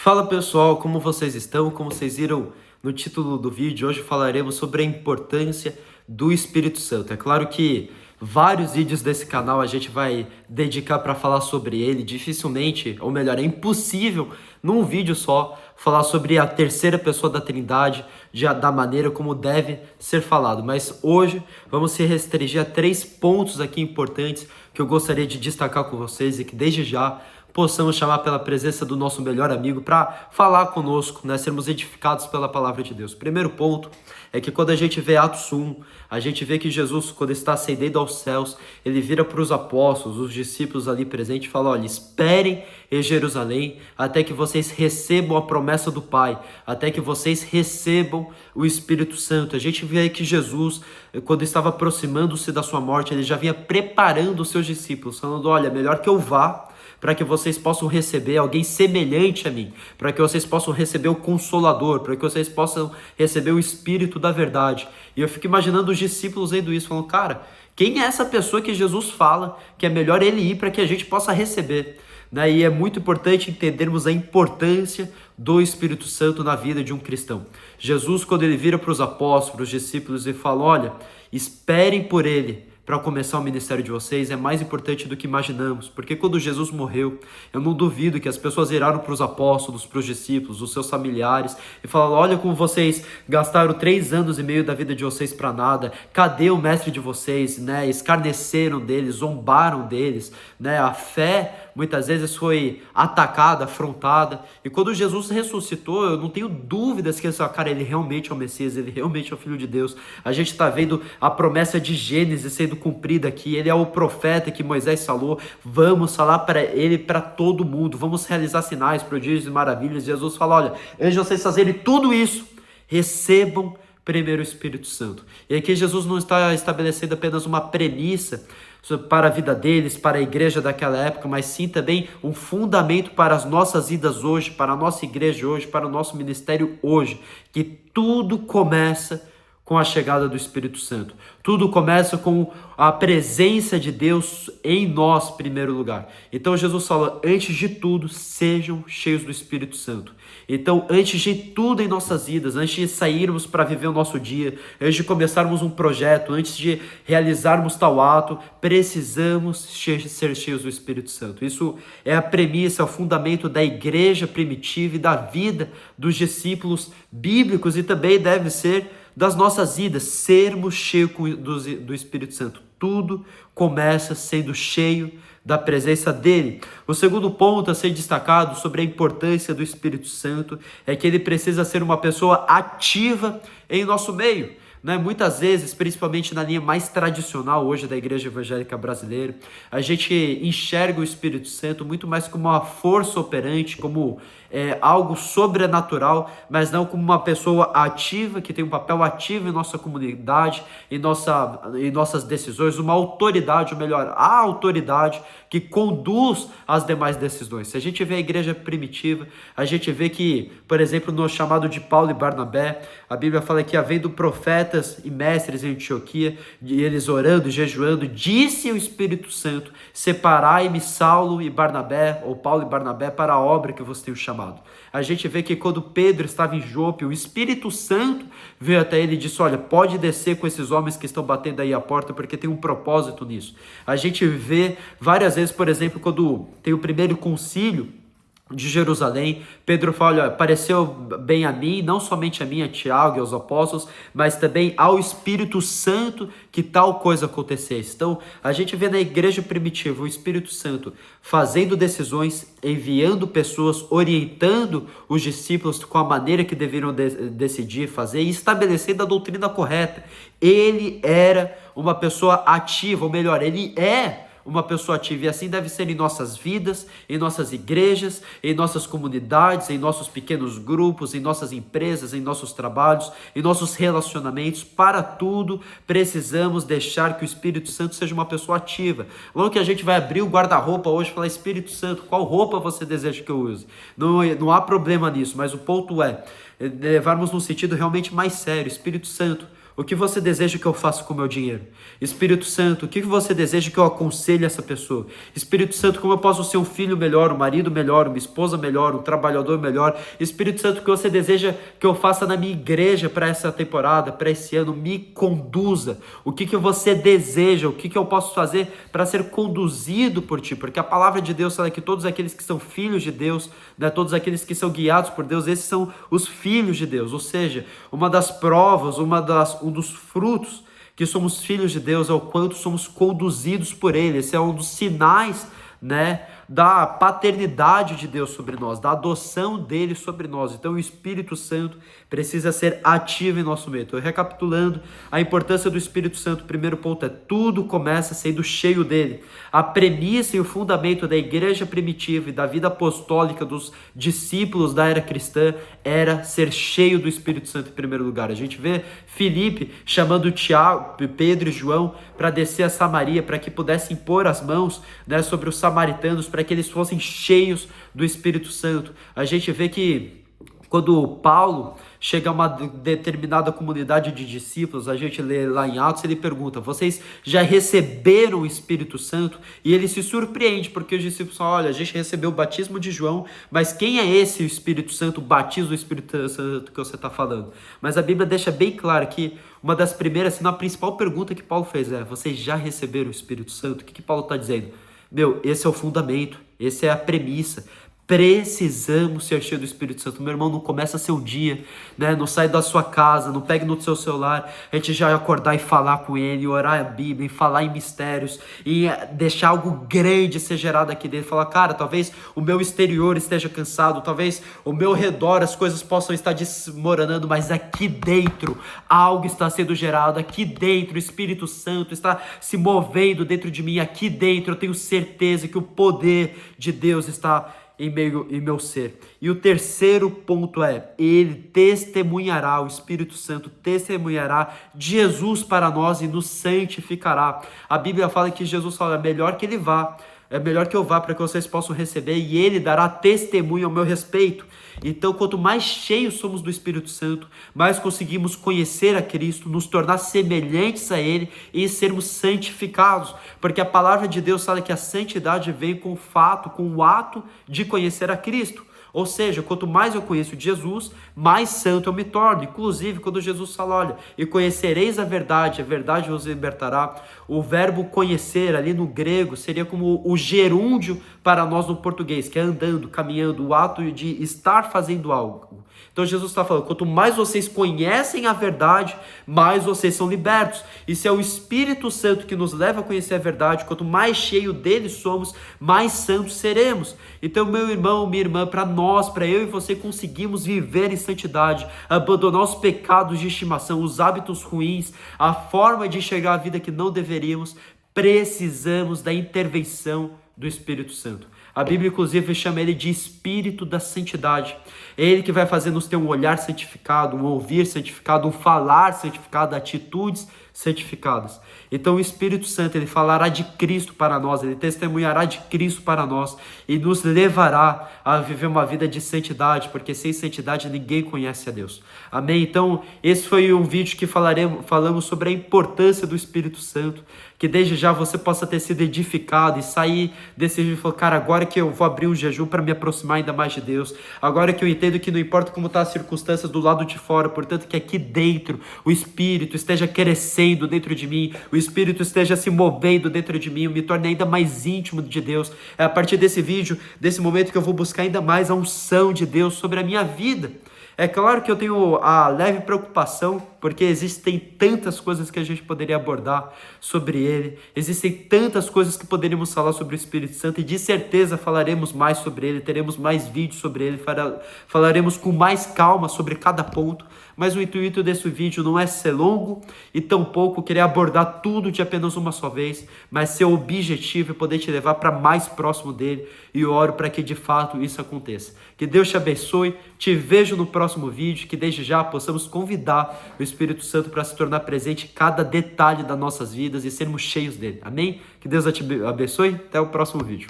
Fala pessoal, como vocês estão? Como vocês viram no título do vídeo, hoje falaremos sobre a importância do Espírito Santo. É claro que vários vídeos desse canal a gente vai dedicar para falar sobre ele. Dificilmente, ou melhor, é impossível num vídeo só falar sobre a terceira pessoa da Trindade da maneira como deve ser falado. Mas hoje vamos se restringir a 3 pontos aqui importantes que eu gostaria de destacar com vocês e que desde já possamos chamar pela presença do nosso melhor amigo para falar conosco, né? Sermos edificados pela palavra de Deus. O primeiro ponto é que quando a gente vê Atos 1, a gente vê que Jesus, quando está ascendendo aos céus, ele vira para os apóstolos, os discípulos ali presentes e fala: olha, esperem em Jerusalém até que vocês recebam a promessa do Pai, até que vocês recebam o Espírito Santo. A gente vê aí que Jesus, quando estava aproximando-se da sua morte, ele já vinha preparando os seus discípulos, falando: olha, melhor que eu vá, para que vocês possam receber alguém semelhante a mim, para que vocês possam receber o Consolador, para que vocês possam receber o Espírito da verdade. E eu fico imaginando os discípulos vendo isso, falando: cara, quem é essa pessoa que Jesus fala que é melhor ele ir para que a gente possa receber? Né? E é muito importante entendermos a importância do Espírito Santo na vida de um cristão. Jesus, quando ele vira para os apóstolos, para os discípulos, ele fala: olha, esperem por ele para começar o ministério de vocês, é mais importante do que imaginamos, porque quando Jesus morreu, eu não duvido que as pessoas viraram para os apóstolos, para os discípulos, os seus familiares, e falaram: olha como vocês gastaram 3 anos e meio da vida de vocês para nada, cadê o mestre de vocês, né? Escarneceram deles, zombaram deles, né? A fé muitas vezes foi atacada, afrontada, e quando Jesus ressuscitou, eu não tenho dúvidas que cara, ele realmente é o Messias, ele realmente é o Filho de Deus. A gente está vendo a promessa de Gênesis sendo cumprida aqui, ele é o profeta que Moisés falou: vamos falar para ele, para todo mundo, vamos realizar sinais, prodígios e maravilhas. Jesus fala: olha, antes de vocês fazerem tudo isso, recebam primeiro o Espírito Santo. E aqui Jesus não está estabelecendo apenas uma premissa para a vida deles, para a igreja daquela época, mas sim também um fundamento para as nossas vidas hoje, para a nossa igreja hoje, para o nosso ministério hoje, que tudo começa com a chegada do Espírito Santo. Tudo começa com a presença de Deus em nós, em primeiro lugar. Então Jesus fala: antes de tudo, sejam cheios do Espírito Santo. Então, antes de tudo em nossas vidas, antes de sairmos para viver o nosso dia, antes de começarmos um projeto, antes de realizarmos tal ato, precisamos ser cheios do Espírito Santo. Isso é a premissa, é o fundamento da igreja primitiva e da vida dos discípulos bíblicos, e também deve ser das nossas vidas, sermos cheios do Espírito Santo. Tudo começa sendo cheio da presença dele. O segundo ponto a ser destacado sobre a importância do Espírito Santo é que ele precisa ser uma pessoa ativa em nosso meio. Né? Muitas vezes, principalmente na linha mais tradicional hoje da igreja evangélica brasileira, a gente enxerga o Espírito Santo muito mais como uma força operante, como algo sobrenatural, mas não como uma pessoa ativa, que tem um papel ativo em nossa comunidade, em nossas decisões, uma autoridade, ou melhor, a autoridade que conduz as demais decisões. Se a gente vê a igreja primitiva, a gente vê que, por exemplo, no chamado de Paulo e Barnabé, a Bíblia fala que, havendo profetas e mestres em Antioquia, e eles orando e jejuando, disse o Espírito Santo: separai-me Saulo e Barnabé, ou Paulo e Barnabé, para a obra que vos tenho chamado. A gente vê que quando Pedro estava em Jope, o Espírito Santo veio até ele e disse: olha, pode descer com esses homens que estão batendo aí a porta, porque tem um propósito nisso. A gente vê várias vezes, por exemplo, quando tem o primeiro concílio de Jerusalém, Pedro fala: olha, pareceu bem a mim, não somente a mim, a Tiago e aos apóstolos, mas também ao Espírito Santo que tal coisa acontecesse. Então, a gente vê na igreja primitiva o Espírito Santo fazendo decisões, enviando pessoas, orientando os discípulos com a maneira que deveriam decidir, fazer e estabelecendo a doutrina correta. Ele era uma pessoa ativa, ou melhor, ele é uma pessoa ativa, e assim deve ser em nossas vidas, em nossas igrejas, em nossas comunidades, em nossos pequenos grupos, em nossas empresas, em nossos trabalhos, em nossos relacionamentos. Para tudo, precisamos deixar que o Espírito Santo seja uma pessoa ativa. Logo que a gente vai abrir o guarda-roupa hoje e falar: Espírito Santo, qual roupa você deseja que eu use? Não há problema nisso, mas o ponto é levarmos num sentido realmente mais sério. Espírito Santo, O que você deseja que eu faça com o meu dinheiro? Espírito Santo, o que você deseja que eu aconselhe essa pessoa? Espírito Santo, como eu posso ser um filho melhor, um marido melhor, uma esposa melhor, um trabalhador melhor? Espírito Santo, o que você deseja que eu faça na minha igreja para essa temporada, para esse ano? Me conduza. O que você deseja? O que eu posso fazer para ser conduzido por ti? Porque a palavra de Deus fala que todos aqueles que são filhos de Deus, né, todos aqueles que são guiados por Deus, esses são os filhos de Deus. Ou seja, uma das provas, um dos frutos que somos filhos de Deus é o quanto somos conduzidos por Ele. Esse é um dos sinais, né, da paternidade de Deus sobre nós, da adoção dele sobre nós. Então o Espírito Santo precisa ser ativo em nosso meio. Então, recapitulando a importância do Espírito Santo, o primeiro ponto é: tudo começa sendo cheio dele. A premissa e o fundamento da igreja primitiva e da vida apostólica dos discípulos da era cristã era ser cheio do Espírito Santo em primeiro lugar. A gente vê Filipe chamando Tiago, Pedro e João para descer a Samaria, para que pudessem pôr as mãos, né, sobre os samaritanos, para que eles fossem cheios do Espírito Santo. A gente vê que quando Paulo chega a uma determinada comunidade de discípulos, a gente lê lá em Atos, ele pergunta: vocês já receberam o Espírito Santo? E ele se surpreende, porque os discípulos falam: olha, a gente recebeu o batismo de João, mas quem é esse Espírito Santo, o batismo do Espírito Santo que você está falando? Mas a Bíblia deixa bem claro que uma das primeiras, se não a principal pergunta que Paulo fez é: vocês já receberam o Espírito Santo? O que Paulo está dizendo? Meu, esse é o fundamento, essa é a premissa. Precisamos ser cheios do Espírito Santo. Meu irmão, não começa seu dia, né? Não sai da sua casa, não pegue no seu celular, a gente já acordar e falar com ele, orar a Bíblia, e falar em mistérios, e deixar algo grande ser gerado aqui dentro. Falar: cara, talvez o meu exterior esteja cansado, talvez o meu redor as coisas possam estar desmoronando, mas aqui dentro algo está sendo gerado, aqui dentro o Espírito Santo está se movendo dentro de mim, aqui dentro eu tenho certeza que o poder de Deus está em meu ser. E o terceiro ponto é: ele testemunhará, o Espírito Santo testemunhará de Jesus para nós e nos santificará. A Bíblia fala que Jesus fala: é melhor que ele vá, é melhor que eu vá para que vocês possam receber, e ele dará testemunho ao meu respeito. Então, quanto mais cheios somos do Espírito Santo, mais conseguimos conhecer a Cristo, nos tornar semelhantes a Ele e sermos santificados. Porque a palavra de Deus fala que a santidade vem com o fato, com o ato de conhecer a Cristo. Ou seja, quanto mais eu conheço Jesus, mais santo eu me torno. Inclusive, quando Jesus fala: olha, e conhecereis a verdade vos libertará. O verbo conhecer ali no grego seria como o gerúndio para nós no português, que é andando, caminhando, o ato de estar fazendo algo. Então Jesus está falando: quanto mais vocês conhecem a verdade, mais vocês são libertos. E se é o Espírito Santo que nos leva a conhecer a verdade, quanto mais cheio dele somos, mais santos seremos. Então, meu irmão, minha irmã, para nós, para eu e você conseguimos viver em santidade, abandonar os pecados de estimação, os hábitos ruins, a forma de enxergar a vida que não deveríamos, precisamos da intervenção do Espírito Santo. A Bíblia, inclusive, chama ele de Espírito da Santidade. É ele que vai fazer-nos ter um olhar santificado, um ouvir santificado, um falar santificado, atitudes santificadas. Então o Espírito Santo, ele falará de Cristo para nós, ele testemunhará de Cristo para nós e nos levará a viver uma vida de santidade, porque sem santidade ninguém conhece a Deus. Amém? Então esse foi um vídeo que falamos sobre a importância do Espírito Santo, que desde já você possa ter sido edificado e sair desse vídeo e falar: cara, agora que eu vou abrir um jejum para me aproximar ainda mais de Deus, agora que eu entendo que não importa como estão as circunstâncias do lado de fora, portanto que aqui dentro o Espírito esteja crescendo dentro de mim, o Espírito esteja se movendo dentro de mim, eu me torne ainda mais íntimo de Deus. É a partir desse vídeo, desse momento, que eu vou buscar ainda mais a unção de Deus sobre a minha vida. É claro que eu tenho a leve preocupação, porque existem tantas coisas que a gente poderia abordar sobre ele, existem tantas coisas que poderíamos falar sobre o Espírito Santo, e de certeza falaremos mais sobre ele, teremos mais vídeos sobre ele, falaremos com mais calma sobre cada ponto, mas o intuito desse vídeo não é ser longo e tampouco querer abordar tudo de apenas uma só vez, mas seu objetivo é poder te levar para mais próximo dele, e eu oro para que de fato isso aconteça. Que Deus te abençoe, te vejo no próximo vídeo, que desde já possamos convidar o Espírito Santo para se tornar presente em cada detalhe das nossas vidas e sermos cheios dele. Amém? Que Deus te abençoe, até o próximo vídeo.